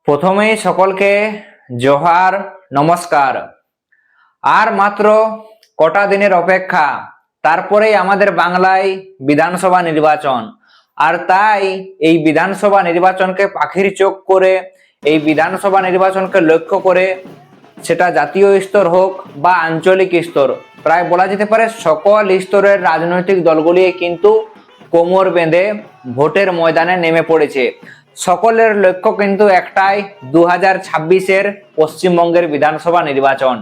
প্রথমেই সকলকে জোহার, নমস্কার। আর মাত্র কটা দিনের অপেক্ষা, তারপরেই আমাদের বাংলায় বিধানসভা নির্বাচন। আর তাই এই বিধানসভা নির্বাচনকে পাখির চোখ করে, এই বিধানসভা নির্বাচনকে লক্ষ্য করে, সেটা জাতীয় স্তর হোক বা আঞ্চলিক স্তর, প্রায় বলা যেতে পারে সকল স্তরের রাজনৈতিক দলগুলি কিন্তু কোমর বেঁধে ভোটের ময়দানে নেমে পড়েছে। সকলের লক্ষ্য কিন্তু একটাই, 2026-এর পশ্চিমবঙ্গের বিধানসভা নির্বাচন।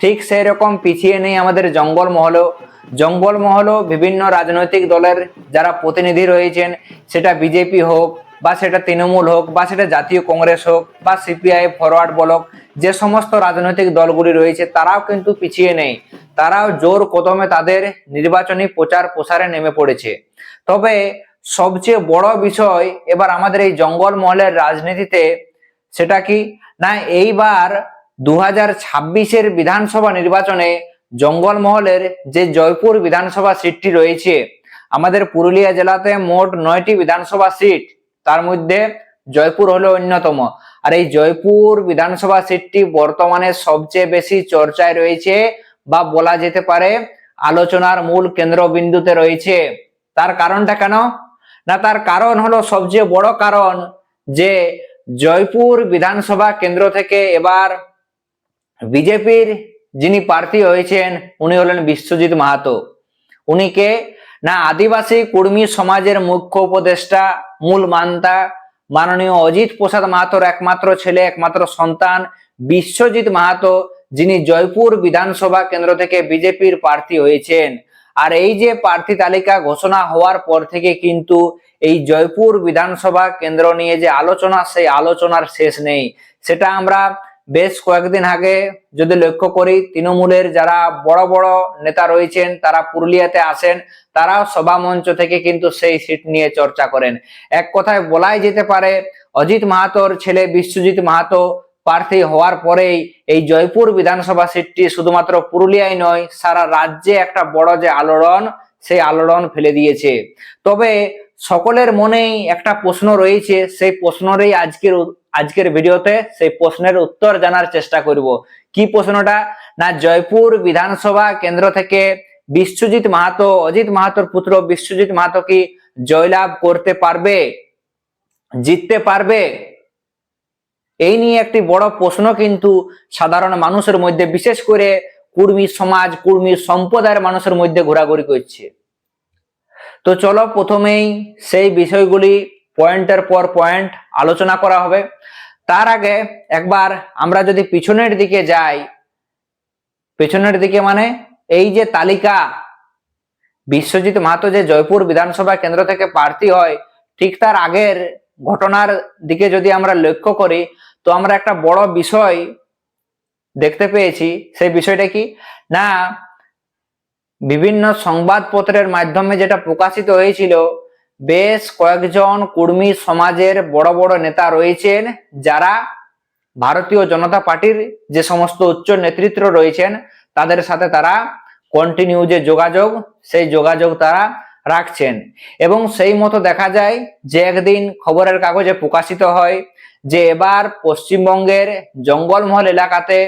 ঠিক সেই রকম পিছিয়ে নেই আমাদের জঙ্গলমহলও বিভিন্ন রাজনৈতিক দলের যারা প্রতিনিধি রয়েছেন, সেটা বিজেপি হোক বা সেটা তৃণমূল হোক বা সেটা জাতীয় কংগ্রেস হোক বা সিপিআই ফরওয়ার্ড ব্লক, যে সমস্ত রাজনৈতিক দলগুলি রয়েছে তারাও কিন্তু পিছিয়ে নেই। তারাও জোর কদমে তাদের নির্বাচনী প্রচার প্রসারে নেমে পড়েছে। তবে সবচেয়ে বড় বিষয় এবার আমাদের এই জঙ্গলমহলের রাজনীতিতে, সেটা কি না, এইবার 2026-এর বিধানসভা নির্বাচনে জঙ্গলমহলের যে জয়পুর বিধানসভা সিটটি রয়েছে, আমাদের পুরুলিয়া জেলাতে মোট 9টি বিধানসভা সিট, তার মধ্যে জয়পুর হলো অন্যতম। আর এই জয়পুর বিধানসভা সিটটি বর্তমানে সবচেয়ে বেশি চর্চায় রয়েছে বা বলা যেতে পারে আলোচনার মূল কেন্দ্রবিন্দুতে রয়েছে। তার কারণটা কেন না, তার কারণ হলো, সবচেয়ে বড় কারণ যে জয়পুর বিধানসভা কেন্দ্র থেকে এবার বিজেপির যিনি প্রার্থী হয়েছেন উনি হলেন বিশ্বজিৎ মাহাতো। উনি কে না, আদিবাসী কুর্মী সমাজের মুখ্য উপদেষ্টা, মূল মান্তা মাননীয় অজিত প্রসাদ মাহাতোর একমাত্র ছেলে, একমাত্র সন্তান বিশ্বজিৎ মাহাতো, যিনি জয়পুর বিধানসভা কেন্দ্র থেকে বিজেপির প্রার্থী হয়েছেন। আর এই যে প্রার্থী তালিকা ঘোষণা হওয়ার পর থেকে কিন্তু এই জয়পুর বিধানসভা কেন্দ্র নিয়ে যে আলোচনা, সেই আলোচনার শেষ নেই। সেটা আমরা বেশ কয়েকদিন আগে যদি লক্ষ্য করি, তৃণমূলের যারা বড় বড় নেতা রয়েছেন তারা পুরুলিয়াতে আসেন, তারাও সভা মঞ্চ থেকে কিন্তু সেই সিট নিয়ে চর্চা করেন। এক কথায় বলাই যেতে পারে, অজিত মাহাতোর ছেলে বিশ্বজিৎ মাহাতো প্রার্থী হওয়ার পরেই এই জয়পুর বিধানসভা সিটটি শুধুমাত্র পুরুলিয়ায় নয়, সারা রাজ্যে একটা বড় যে আলোড়ন, সেই আলোড়ন ফেলে দিয়েছে। তবে সকলের মনেই একটা প্রশ্ন রয়েছে, সেই প্রশ্নেরই আজকের ভিডিওতে সেই প্রশ্নের উত্তর জানার চেষ্টা করব। কি প্রশ্নটা না, জয়পুর বিধানসভা কেন্দ্র থেকে বিশ্বজিৎ মাহাতো, অজিত মাহাতোর পুত্র বিশ্বজিৎ মাহাতো কি জয়লাভ করতে পারবে, জিততে পারবে? এই নিয়ে একটি বড় প্রশ্ন কিন্তু সাধারণ মানুষের মধ্যে, বিশেষ করে কুর্মী সমাজ, কুর্মী সম্প্রদায়ের মানুষের মধ্যে ঘোরাঘুরি করছে। তো চলো প্রথমেই সেই বিষয়গুলি পয়েন্টের পর পয়েন্ট আলোচনা করা হবে। তার আগে একবার আমরা যদি পিছনের দিকে যাই, পেছনের দিকে মানে এই যে তালিকা, বিশ্বজিৎ মাহাতো যে জয়পুর বিধানসভা কেন্দ্র থেকে প্রার্থী হয়, ঠিক তার আগের ঘটনার দিকে যদি আমরা লক্ষ্য করি, তো আমরা একটা বড় বিষয় দেখতে পেয়েছি। সেই বিষয়টা কি না, বিভিন্ন সংবাদপত্রের মাধ্যমে যেটা প্রকাশিত হয়েছিল, বেশ কয়েকজন কুর্মী সমাজের বড় বড় নেতা রয়েছেন, যারা ভারতীয় জনতা পার্টির যে সমস্ত উচ্চ নেতৃত্ব রয়েছেন তাদের সাথে তারা কন্টিনিউ যে যোগাযোগ, সেই যোগাযোগ তারা রাখছেন। এবং সেই মতো দেখা যায় যে একদিন খবরের কাগজে প্রকাশিত হয় যে এবার পশ্চিমবঙ্গের জঙ্গলমহল এলাকাতে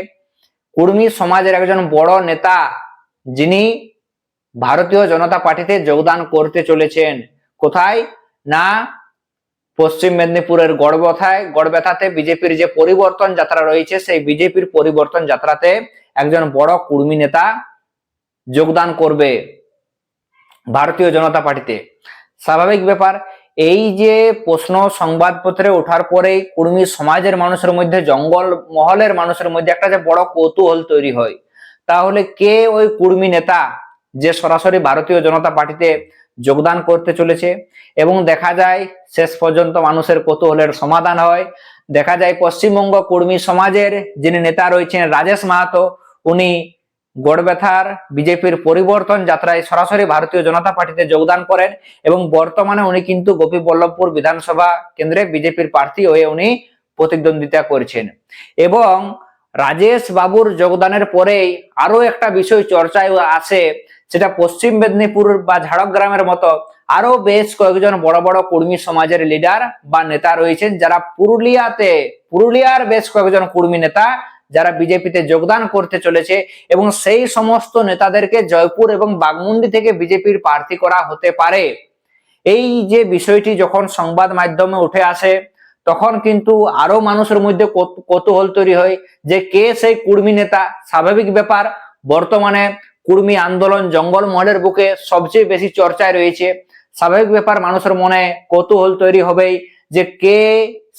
কুর্মী সমাজের একজন বড় নেতা, যিনি ভারতীয় জনতা পার্টিতে যোগদান করতে চলেছেন। কোথায় না, পশ্চিম মেদিনীপুরের গড়বেতাতে বিজেপির যে পরিবর্তন যাত্রা রয়েছে, সেই বিজেপির পরিবর্তন যাত্রাতে একজন বড় কুর্মী নেতা যোগদান করবে ভারতীয় জনতা পার্টিতে। স্বাভাবিক ব্যাপার, এই যে প্রশ্ন সংবাদপত্রে ওঠার পরেই কুর্মী সমাজের মানুষের মধ্যে, জঙ্গল মহলের মানুষের মধ্যে একটা যে বড় কৌতূহল তৈরি হয়, তাহলে কে ওই কুর্মী নেতা যে সরাসরি ভারতীয় জনতা পার্টিতে যোগদান করতে চলেছে। এবং দেখা যায় শেষ পর্যন্ত মানুষের কৌতূহলের সমাধান হয়। দেখা যায় পশ্চিমবঙ্গ কুর্মী সমাজের যিনি নেতা রয়েছেন রাজেশ মাহাতো, উনি গড়বেতার বিজেপির পরিবর্তন যাত্রায় সরাসরি ভারতীয় জনতা পার্টিতে যোগদান করেন এবং বর্তমানে উনি কিন্তু গোপীবল্লভপুর বিধানসভা কেন্দ্রে বিজেপির প্রার্থী হয়ে উনি প্রতিদ্বন্দ্বিতা করছেন। এবং রাজেশ বাবুর যোগদানের পরেই আরো একটা বিষয় চর্চায় আসে, সেটা পশ্চিম মেদিনীপুর বা ঝাড়গ্রামের মতো আরো বেশ কয়েকজন বড় বড় কর্মী সমাজের লিডার বা নেতা রয়েছেন, যারা পুরুলিয়ার বেশ কয়েকজন কর্মী নেতা যারা বিজেপিতে যোগদান করতে চলেছে, এবং সেই সমস্ত নেতাদেরকে জয়পুর এবং বাগমুন্ডি থেকে বিজেপির প্রার্থী করা হতে পারে। এই যে বিষয়টি যখন সংবাদ মাধ্যমে উঠে আসে, তখন কিন্তু আরো মানুষের মধ্যে কৌতূহল তৈরি হয় যে কে সেই কর্মী নেতা। স্বাভাবিক ব্যাপার, বর্তমানে কর্মী আন্দোলন জঙ্গলমহলের বুকে সবচেয়ে বেশি চর্চায় রয়েছে। স্বাভাবিক ব্যাপার, মানুষের মনে কৌতূহল তৈরি হবেই যে কে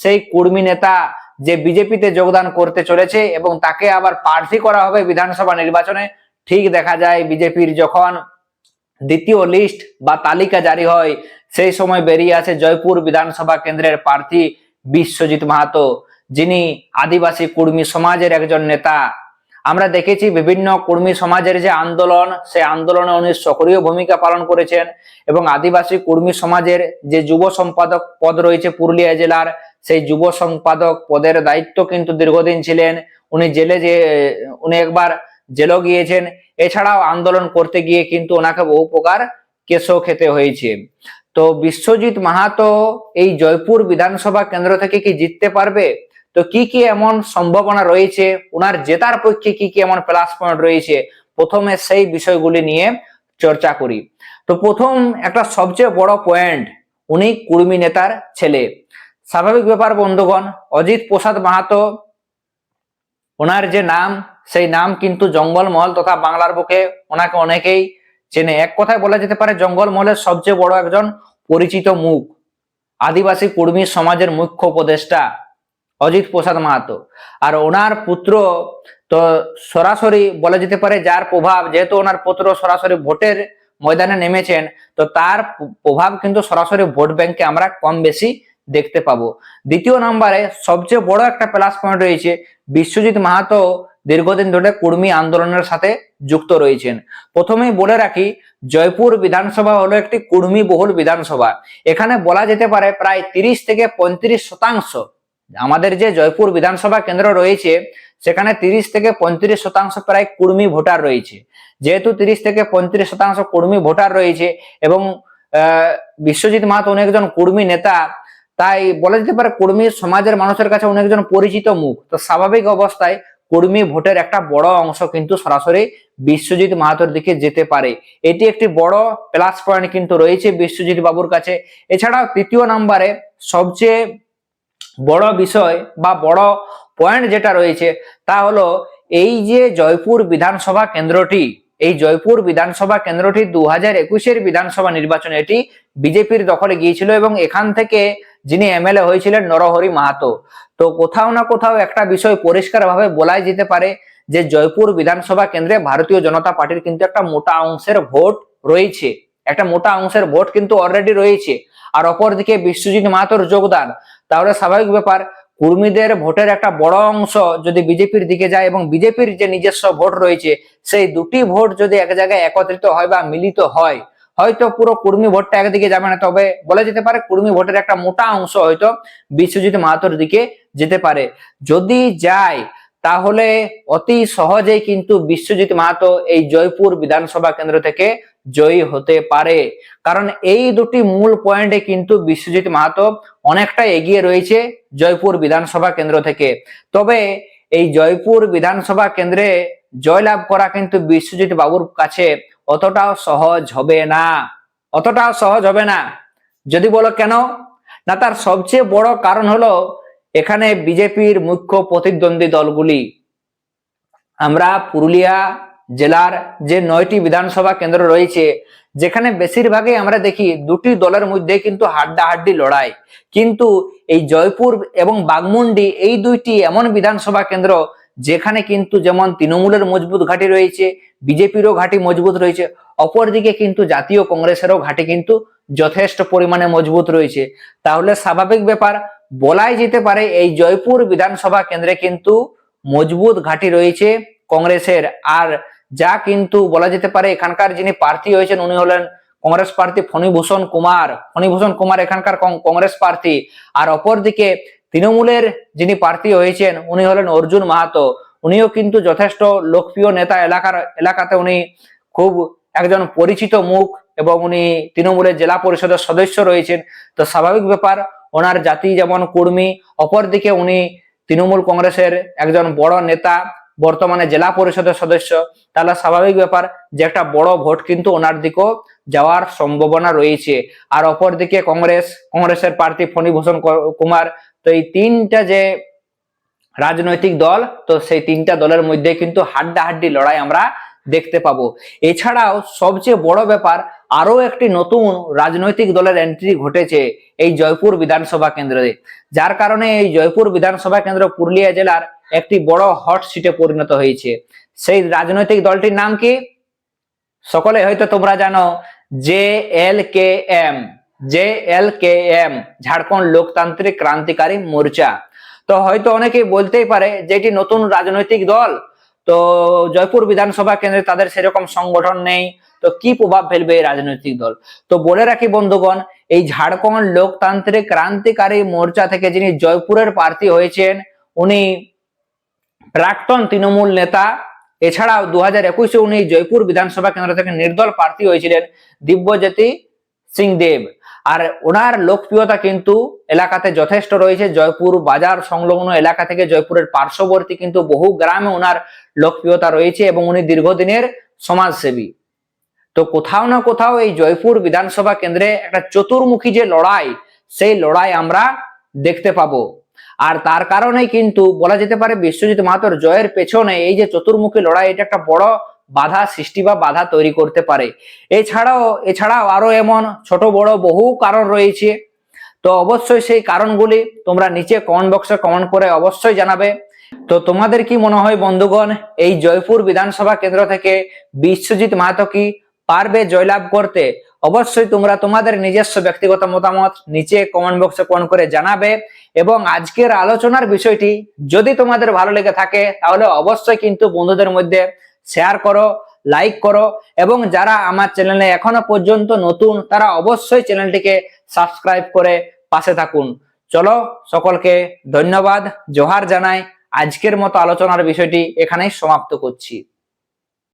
সেই কর্মী নেতা যে বিজেপিতে যোগদান করতে চলেছে এবং তাকে আবার প্রার্থী করা হবে বিধানসভা নির্বাচনে। ঠিক দেখা যায় বিজেপির যখন দ্বিতীয় লিস্ট বা তালিকা জারি হয়, সেই সময় বেরিয়ে আসে জয়পুর বিধানসভা কেন্দ্রের প্রার্থী বিশ্বজিৎ মাহাতো, যিনি আদিবাসী কর্মী সমাজের একজন নেতা। আমরা দেখেছি বিভিন্ন কর্মী সমাজের যে আন্দোলন, সেই আন্দোলনে উনি সক্রিয় ভূমিকা পালন করেছেন, এবং আদিবাসী কর্মী সমাজের যে যুব সম্পাদক পদ রয়েছে পুরুলিয়া জেলার, সেই যুব সম্পাদক পদের দায়িত্ব কিন্তু দীর্ঘদিন ছিলেন উনি। উনি একবার জেলও গিয়েছেন। এছাড়াও আন্দোলন করতে গিয়ে কিন্তু ওনাকে বহু প্রকার কেসও খেতে হয়েছে। তো বিশ্বজিৎ মাহাতো এই জয়পুর বিধানসভা কেন্দ্র থেকে কি জিততে পারবে? তো কি কি এমন সম্ভাবনা রয়েছে, ওনার জেতার পক্ষে কি কি এমন প্লাস পয়েন্ট রয়েছে, প্রথমে সেই বিষয়গুলি নিয়ে চর্চা করি। তো প্রথম একটা সবচেয়ে বড় পয়েন্ট, উনি কুর্মী নেতার ছেলে। স্বাভাবিক ব্যাপার বন্ধুগণ, অজিত প্রসাদ মাহাতো, ওনার যে নাম, সেই নাম কিন্তু জঙ্গলমহল তথা বাংলার বুকে ওনাকে অনেকেই চেনে। এক কথায় বলা যেতে পারে জঙ্গলমহলের সবচেয়ে বড় একজন পরিচিত মুখ, আদিবাসী কর্মী সমাজের মুখ্য উপদেষ্টা অজিত প্রসাদ মাহাতো। আর ওনার পুত্র তো সরাসরি বলা যেতে পারে, যার প্রভাব, যেহেতু ওনার পুত্র সরাসরি ভোটের ময়দানে নেমেছেন, তো তার প্রভাব কিন্তু সরাসরি ভোট ব্যাংকে আমরা কম বেশি দেখতে পাবো। দ্বিতীয় নম্বরে সবচেয়ে বড় একটা প্লাস পয়েন্ট রয়েছে, বিশ্বজিৎ মাহাতো দীর্ঘদিন ধরে কর্মী আন্দোলনের সাথে যুক্ত রয়েছেন। প্রথমেই বলে রাখি, জয়পুর বিধানসভা হলো একটি কর্মী বহুল বিধানসভা। এখানে বলা যেতে পারে প্রায় 30 থেকে 35% আমাদের যে জয়পুর বিধানসভা কেন্দ্র রয়েছে, সেখানে 30 থেকে 35% প্রায় কর্মী ভোটার রয়েছে। যেহেতু 30 থেকে 35% কর্মী ভোটার রয়েছে এবং বিশ্বজিৎ মাহাতো অনেকজন কর্মী নেতা, তাই বলা যেতে পারে কর্মী সমাজের মানুষের কাছে অনেকজন পরিচিত মুখ। তো স্বাভাবিক অবস্থায় কর্মী ভোটের একটা বড় অংশ কিন্তু সরাসরি বিশ্বজিৎ মাহাতোর দিকে যেতে পারে। এটি একটি বড় প্লাস পয়েন্ট কিন্তু রয়েছে বিশ্বজিৎ বাবুর কাছে। এছাড়াও তৃতীয় নম্বরে সবচেয়ে বড় বিষয় বা বড় পয়েন্ট যেটা রয়েছে, তা হলো এই যে জয়পুর বিধানসভা কেন্দ্রটি, এই জয়পুর বিধানসভা কেন্দ্রটি 2021-এর বিধানসভা নির্বাচনে এটি বিজেপির দখলে গিয়েছিল, এবং এখান থেকে যিনি এমএলএ হয়েছিলেন নরহরি মাহাতো। তো কোথাও না কোথাও একটা বিষয় পরিষ্কার ভাবে বলাই যেতে পারে যে জয়পুর বিধানসভা কেন্দ্রে ভারতীয় জনতা পার্টির কিন্তু একটা মোটা অংশের ভোট রয়েছে, একটা মোটা অংশের ভোট কিন্তু অলরেডি রয়েছে। আর অপরদিকে বিশ্বজিৎ মাহাতোর যোগদান, তাহলে স্বাভাবিক ব্যাপার কর্মীদের ভোটের একটা বড় অংশ যদি বিজেপির দিকে যায়, এবং বিজেপির যে নিজস্ব ভোট রয়েছে, সেই দুটি ভোট যদি এক জায়গায় একত্রিত হয় বা মিলিত হয়, হয়তো পুরো কর্মী ভোটটা একদিকে যাবে না, তবে বলা যেতে পারে কর্মী ভোটের একটা মোটা অংশ হয়তো বিশ্বজিৎ মাহাতোর দিকে যেতে পারে। যদি যায় তাহলে অতি সহজেই কিন্তু বিশ্বজিৎ মাহাতো এই জয়পুর বিধানসভা কেন্দ্র থেকে জয়ী হতে পারে, কারণ এই দুটি মূল পয়েন্টে কিন্তু বিশ্বজিৎ মাহাতো অনেকটা এগিয়ে রয়েছে জয়পুর বিধানসভা কেন্দ্র থেকে। তবে এই জয়পুর বিধানসভা কেন্দ্রে জয়লাভ করা কিন্তু বিশ্বজিৎ বাবুর কাছে অতটাও সহজ হবে না, অতটাও সহজ হবে না। যদি বলো কেন, না তার সবচেয়ে বড় কারণ হলো এখানে বিজেপির মুখ্য প্রতিদ্বন্দ্বী দলগুলি। আমরা পুরুলিয়া জেলার যে 9টি বিধানসভা কেন্দ্র রয়েছে, যেখানে বেশিরভাগই আমরা দেখি দুটি দলের মধ্যে কিন্তু হাড্ডাহাড্ডি লড়াই, কিন্তু এই জয়পুর এবং বাগমুন্ডি এই দুইটি এমন বিধানসভা কেন্দ্র যেখানে কিন্তু যেমন তৃণমূলের মজবুত ঘাঁটি রয়েছে, বিজেপিরও ঘাঁটি মজবুত রয়েছে, অপরদিকে কিন্তু জাতীয় কংগ্রেসেরও ঘাঁটি কিন্তু যথেষ্ট পরিমাণে মজবুত রয়েছে। তাহলে স্বাভাবিক ব্যাপার বলাই যেতে পারে এই জয়পুর বিধানসভা কেন্দ্রে কিন্তু মজবুত ঘাঁটি রয়েছে কংগ্রেসের। আর যা কিন্তু বলা যেতে পারে এখানকার যিনি প্রার্থী হয়েছেন উনি হলেন কংগ্রেস প্রার্থী ফণীভূষণ কুমার এখানকার কংগ্রেস প্রার্থী। আর অপরদিকে তৃণমূলের যিনি প্রার্থী হয়েছেন উনি হলেন অর্জুন মাহাতো, উনিও কিন্তু যথেষ্ট লোকপ্রিয় নেতা, এলাকাতে উনি খুব একজন পরিচিত মুখ, এবং উনি তৃণমূলের জেলা পরিষদের সদস্য রয়েছেন। তো স্বাভাবিক ব্যাপার, ওনার জাতি যেমন কর্মী, অপরদিকে উনি তৃণমূল কংগ্রেসের একজন বড় নেতা, বর্তমানে জেলা পরিষদের সদস্য, তাহলে স্বাভাবিক ব্যাপার যে একটা বড় ভোট কিন্তু ওনার দিকেও যাওয়ার সম্ভাবনা রয়েছে। আর অপরদিকে কংগ্রেসের প্রার্থী ফণীভূষণ কুমার। তো এই তিনটা যে রাজনৈতিক দল, তো সেই তিনটা দলের মধ্যে কিন্তু হাড্ডাহাড্ডি লড়াই আমরা দেখতে পাবো। এছাড়াও সবচেয়ে বড় ব্যাপার, আরো একটি নতুন রাজনৈতিক দলের এন্ট্রি ঘটেছে এই জয়পুর বিধানসভা কেন্দ্রে, যার কারণে এই জয়পুর বিধানসভা কেন্দ্র পুরুলিয়া জেলার একটি বড় হট সিটে পরিণত হয়েছে। সেই রাজনৈতিক দলটির নাম কি? সকলে হয়তো তোমরা জানো, J L K M, Jharkhand Loktantrik Krantikari Morcha. তো হয়তো অনেকেই বলতেই পারে যে এটি নতুন রাজনৈতিক দল, তো জয়পুর বিধানসভা কেন্দ্রে তাদের সেরকম সংগঠন নেই, তো কি প্রভাব ফেলবে এই রাজনৈতিক দল? তো বলে রাখি বন্ধুগণ, এই ঝাড়খণ্ড লোকতান্ত্রিক ক্রান্তিকারী মোর্চা থেকে যিনি জয়পুরের প্রার্থী হয়েছেন, উনি প্রাক্তন তৃণমূল নেতা। এছাড়াও 2021-এ উনি জয়পুর বিধানসভা কেন্দ্র থেকে নির্দল প্রার্থী হয়েছিলেন, দিব্যজ্যোতি সিং দেব। আর ওনার লোকপ্রিয়তা কিন্তু এলাকাতে যথেষ্ট রয়েছে। জয়পুর বাজার সংলগ্ন এলাকা থেকে জয়পুরের পার্শ্ববর্তী কিন্তু বহু গ্রামে ওনার লোকপ্রিয়তা রয়েছে এবং উনি দীর্ঘদিনের সমাজসেবী। তো কোথাও না কোথাও এই জয়পুর বিধানসভা কেন্দ্রে একটা চতুর্মুখী যে লড়াই, সেই লড়াই আমরা দেখতে পাবো। আর তার কারণেই কিন্তু বলা যেতে পারে বিশ্বজিৎ মাহাতোর জয়ের পেছনে এই যে চতুর্মুখী লড়াই, এটা একটা বড় বাধা সৃষ্টি বা বাধা তৈরি করতে পারে। এছাড়াও আরো এমন ছোট বড় বহু কারণ রয়েছে। তো অবশ্যই সেই কারণগুলি তোমরা নিচে কমেন্ট বক্সে কমেন্ট করে অবশ্যই জানাবে। তো তোমাদের কি মনে হয় বন্ধুগণ, এই জয়পুর বিধানসভা কেন্দ্র থেকে বিশ্বজিৎ মাহাতো কি পারবে জয়লাভ করতে? অবশ্যই তোমরা তোমাদের নিজস্ব ব্যক্তিগত মতামত নিচে কমেন্ট বক্সে কমেন্ট করে জানাবে। এবং আজকের আলোচনার বিষয়টি যদি তোমাদের ভালো লেগে থাকে তাহলে অবশ্যই কিন্তু বন্ধুদের মধ্যে শেয়ার করো, লাইক করো, এবং যারা আমার চ্যানেলে এখনো পর্যন্ত নতুন তারা অবশ্যই চ্যানেলটিকে সাবস্ক্রাইব করে পাশে থাকুন। চলো, সকলকে ধন্যবাদ, জোহার জানাই। আজকের মতো আলোচনার বিষয়টি এখানেই সমাপ্ত করছি।